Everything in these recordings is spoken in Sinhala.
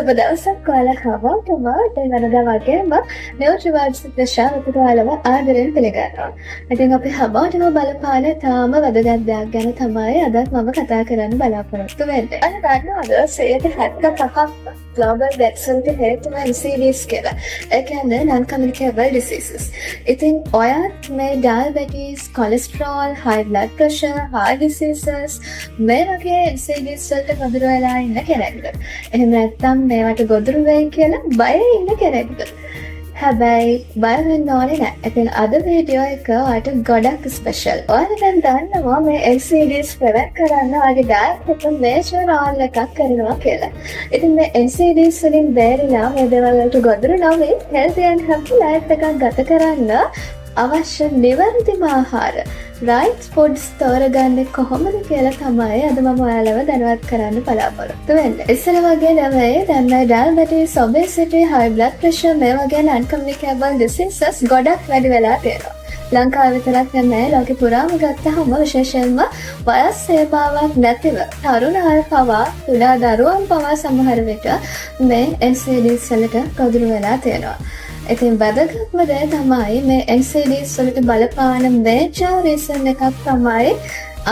සුබ දවසක් ඔයාලා හැමෝටම වෙනදා වගේම නියුට්‍රිවර්ඩ්ස් ප්‍රශාන්තට ඔයාලව ආදරයෙන් පිළිගන්නවා. ඉතින් අපි හැමෝටම බලපාන තාම වැදගත් දෙයක් ගැන තමයි අදත් මම කතා කරන්න බලාපොරොත්තු වෙන්නේ. අන්න ගන්නවද 75ක් global deaths වලට හේතුව NCDs කියලා. ඒ කියන්නේ non-communicable diseases. ඉතින් ඔයාත් මේ diabetes, cholesterol, high blood pressure, heart diseases මේ වගේ NCDs වලට ගොදුරු වෙලා ඉන්න කෙනෙක්ද? එහෙම නැත්නම් මේවට ගොදුරු වෙයි කියලා බය ඉන්න කෙනෙක්ද? හැබැයි බය වෙන්න ඕනේ නැහැ. ඉතින් අද වීඩියෝ එක ඔයාලට ගොඩක් ස්පෙෂල්. ඔයාලා දැන් දන්නවා මේ NCDs ප්‍රෙවෙන්ට් කරන්න ඔයාගේ ඩයට් එක මේජර් රෝල් එකක් කරනවා කියලා. ඉතින් මේ NCDs වලින් බේරිලා මේ දේවල් වලට ගොදුරු නොවි healthy and happy life එකක් ගත කරන්න අවශ්‍ය නිවැරදිම ආහාර right foods තෝරගන්නේ කොහොමද කියලා තමයි අද මම ඔයාලව දැනුවත් කරන්න බලාපොරොත්තු වෙන්නේ. ඉස්සර වගේ නෙවෙයි දැන් මේ diabetes, obesity, high blood pressure මේ වගේ non-communicable diseases ගොඩක් වැඩි වෙලා තියෙනවා. ලංකාවේ විතරක් නෙමෙයි ලෝකෙ පුරාම ගත්තහම විශේෂයෙන්ම වයස් සීමාවක් නැතිව තරුණ අය පවා කුඩා දරුවන් පවා සමහර විට මේ NCDs වලට ගොදුරු වෙලා තියෙනවා. ඉතින් වැදගත්ම දේ තමයි මේ NCDs වලට බලපාන major reason එකක් තමයි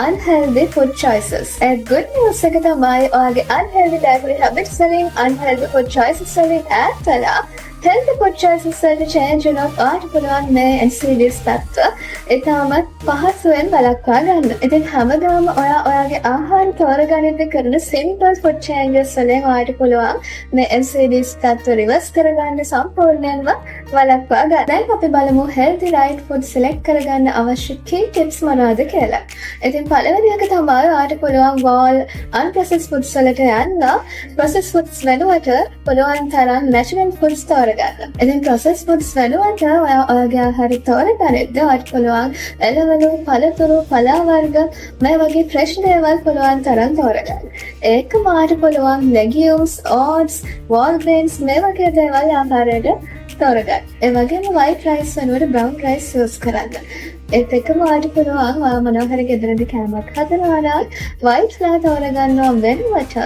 unhealthy food choices. A good news එක තමයි ඔයාගේ unhealthy dietary habits වලින් unhealthy food choices වලින් ඈත්ලා healthy food choices වලට change වුණොත් ඔයාට පුළුවන් මේ NCDs තත්ත්ව ඉතාමත් පහසුවෙන් වළක්වා ගන්න. ඉතින් හැමදාම ඔයාගේ ආහාර තෝරගනිද්දී කරන simple food changes වලින් ඔයාට පුළුවන් මේ NCDs තත්ත්ව reverse කරගන්න සම්පූර්ණයෙන්ම වළක්වා ගන්න. දැන් අපි බලමු healthy right food select කරගන්න අවශ්‍ය key tips මොනවද කියලා. ඉතින් පළවෙනි එක තමයි ඔයාට පුළුවන් whole unprocessed foods වලට යන්න. processed foods වෙනුවට පුළුවන් තරම් natural foods තෝරගන්න. ඉතින් processed foods වෙනුවට ඔයාගේ ආහාර තෝරගන්නදී ඔයාට පුළුවන් එළවලු, පළතුරු, පලා වර්ග මේ වගේ fresh දේවල් පුළුවන් තරම් තෝරගන්න. ඒකම ඔයාට පුළුවන් legumes, oats, whole grains මේ වගේ දේවල් ආහාරයට තෝරගන්න. ඒ වගේම white rice වෙනුවට brown rice use කරන්න. ඒත් එක්කම ඔයාට පුළුවන් ඔයා මොනවා හරි ගෙදරදී කෑමක් හදනවා නම් white flour තෝරගන්නවා වෙනුවට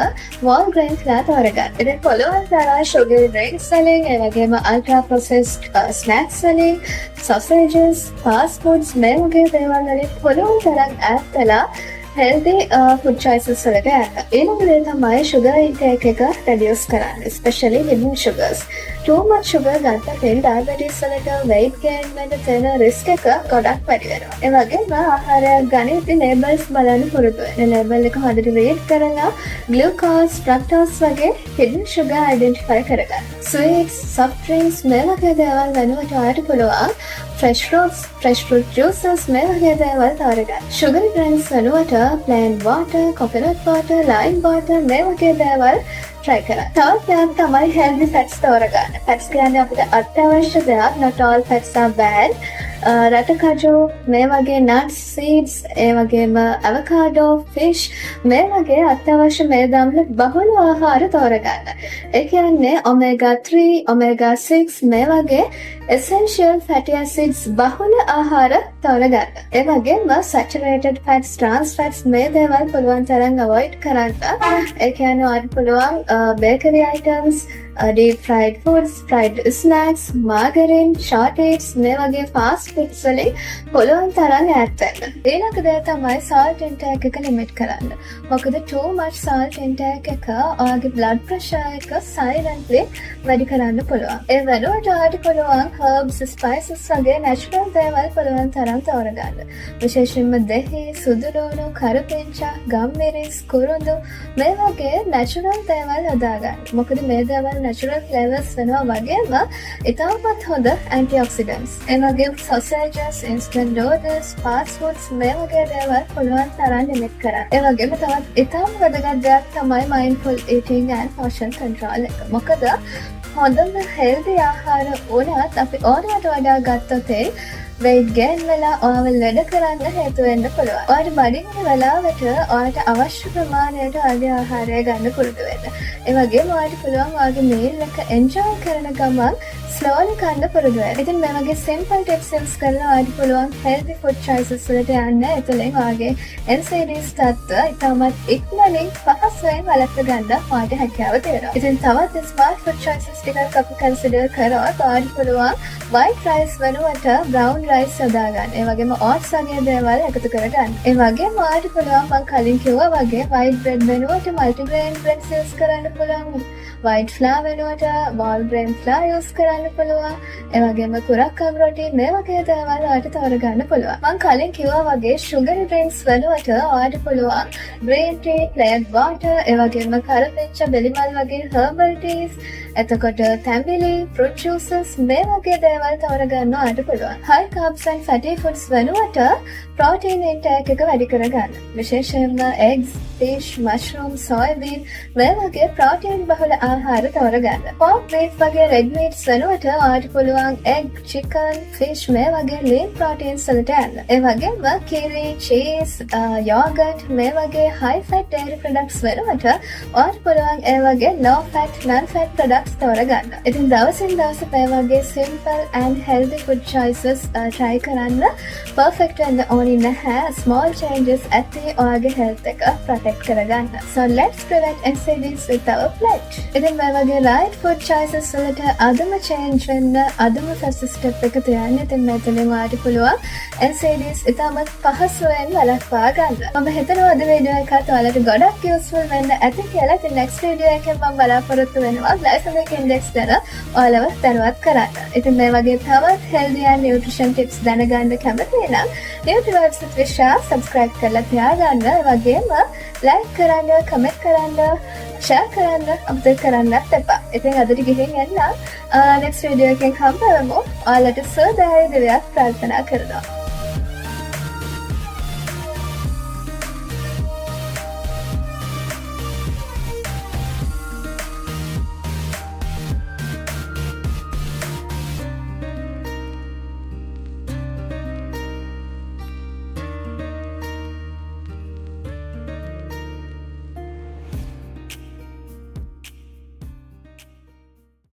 whole grain flour තෝරගන්න. ඉතින් පුළුවන් තරම් sugary drinks වලින් ඒ වගේම ultra processed snacks වලින් sausages, fast foods මේ වගේ දේවල් වලින් පුළුවන් තරම් ඈත්ලා healthy food choices වලට යන්න. ඊළඟ දේ තමයි sugar intake එක reduce කරන්න. especially hidden sugars. Too much sugar ගත්තොත් diabetes වලට weight gain වෙන්න තියෙන risk එක ගොඩක් වැඩි වෙනවා. ඒ වගේම ආහාරයක් ගනිද්දී labels බලන්න පුරුදු වෙන්න. label එක හොඳට read කරලා glucose, fructose වගේ hidden sugar identify කරගන්න. sweets, soft drinks මේ වගේ දේවල් වෙනුවට ඔයාට පුළුවන් fresh fruits, fresh fruit juices මේ වගේ දේවල් තෝරගන්න. sugary drinks වෙනුවට plain water, coconut water, lime water මේ වගේ දේවල් try කරන්න. තවත් දෙයක් තමයි healthy fats තෝරගන්න. fats කියන්නේ අපිට අත්‍යවශ්‍ය දෙයක්. not all fats are bad. රට කජු මේ වගේ nuts, seeds ඒ වගේම avocado, fish මේ වගේ අත්‍යවශ්‍ය මේදාම්ල බහුල ආහාර තෝරගන්න. ඒ කියන්නේ omega 3, omega 6 මේ වගේ essential fatty acids බහුල ආහාර තෝරගන්න. ඒ වගේම saturated fats, trans fats මේ දේවල් පුළුවන් තරම් avoid කරන්න. ඒ කියන්නේ ඔයාලට පුළුවන් bakery items, deep fried foods, fried snacks, margarine, shortcakes මේ වගේ fast foods වලින් පුළුවන් තරම් ඈත් වෙන්න. ඊළඟ දේ තමයි salt intake එක limit කරන්න. මොකද too much salt intake එක ඔයාගේ blood pressure එක silently වැඩි කරන්න පුළුවන්. ඒ වෙනුවට ඔයාට පුළුවන් herbs, spices වගේ natural දේවල් පුළුවන් තරම් තෝරගන්න. විශේෂයෙන්ම දෙහි, සුදුලුණු, කරපිංචා, ගම්මිරිස්, කුරුඳු මේ වගේ natural දේවල් හදාගන්න. මොකද මේ දේවල් natural flavors වෙනවා වගේම ඉතාමත් හොඳ antioxidants. ඒ වගේම sausages, instant noodles, fast foods මේ වගේ දේවල් පුළුවන් තරම් limit කරන්න. ඒ වගේම තවත් ඉතාම වැදගත් දෙයක් තමයි mindful eating and portion control එක. මොකද හොඳම healthy ආහාර වුණත් අපි ඕනෑමට වඩා ගත්තොත් weight gain වෙලා ඔයාව ලෙඩ කරන්න හේතු වෙන්න පුළුවන්. ඔයාට බඩින්න වෙලාවට ඔයාට අවශ්‍ය ප්‍රමාණයට ඔයාගේ ආහාරය ගන්න පුරුදු වෙන්න. ඒ වගේම ඔයාට පුළුවන් ඔයාගේ meal එක enjoy කරන ගමන් slowly කන්න පුරුදු වෙන්න. ඉතින් මේ වගේ simple tips use කරලා ඔයාට පුළුවන් healthy food choices වලට යන්න. එතලින් ඔයාගේ NCDs තත්ත්වය ඉතාමත් ඉක්මනින් පහසුවෙන් වළක්ව ගන්න ඔයාට හැකියාව තියෙනවා. ඉතින් තවත් smart food choices ටිකක් අපි consider කරොත් ඔයාට පුළුවන් white rice වෙනුවට brown rice යොදා ගන්න. ඒ වගේම oats වගේ දේවල් එකතු කරගන්න. ඒ වගේම ඔයාට පුළුවන් මම කලින් කිව්වා වගේ white bread වෙනුවට multigrain breads use කරන්න පුළුවන්. white flour වෙනුවට whole grain flour use කරන්න පුළුවන්. ඒ වගේම කුරක්කම් රොටි මේ වගේ දේවල් ඔයාට තෝරගන්න පුළුවන්. මම කලින් කිව්වා වගේ sugar drinks වෙනුවට ඔයාට පුළුවන් green tea, plain water, ඒ වගේම කරපිංච බෙලිමල් වගේ herbal teas, එතකොට තැඹිලි, fruit juices මේ වගේ දේවල් තෝරගන්න ඔයාට පුළුවන්. high carbs and fatty foods වෙනුවට protein intake එක වැඩි කරගන්න. විශේෂයෙන්ම eggs, fish, mushroom, soybean මේ වගේ protein බහුල ආහාර තෝරගන්න. pork, beef වගේ red meats වෙනුවට ඔයාට පුළුවන් egg, chicken, fish මේ වගේ lean proteins වලට යන්න. ඒ වගේම kiwi, cheese, yogurt මේ වගේ high fat dairy products වෙනුවට ඔයාට පුළුවන් ඒ වගේ low fat, non fat products තෝරගන්න. ඉතින් දවසින් දවස මේ වගේ simple and healthy food choices try කරන්න. perfect වෙන්න ඕනි නැහැ. small changes ඇති ඔයාගේ health එක protect කරගන්න. so let's prevent NCDs with our pledge. ඉතින් මේ වගේ right food choices වලට අදම change වෙන්න අදම first step එක තියන්න. ඉතින් මෙතනින් ඔයාට පුළුවන් NCDs ඉතාමත් පහසුවෙන් වළක්වා ගන්න. මම හිතනවා අද වීඩියෝ එකත් ඔයාලට ගොඩක් useful වෙන්න ඇති කියලා. ඉතින් next වීඩියෝ එකෙන් මම බලාපොරොත්තු වෙනවා glycemic index ගැන ඔයාලව දැනුවත් කරන්න. ඉතින් මේ වගේ තවත් healthy and nutrition tips දැනගන්න කැමති නම් NutriVibes with Visha subscribe කරලා තියාගන්න. ඒ වගේම like කරන්න, comment කරන්න, share කරන්න, update කරන්නත් එපා. ඉතින් අදට ගිහින් යන්න next වීඩියෝ එකෙන් හම්බ වෙමු. ඔයාලට සුවදායක දිනයක් ප්‍රාර්ථනා කරනවා.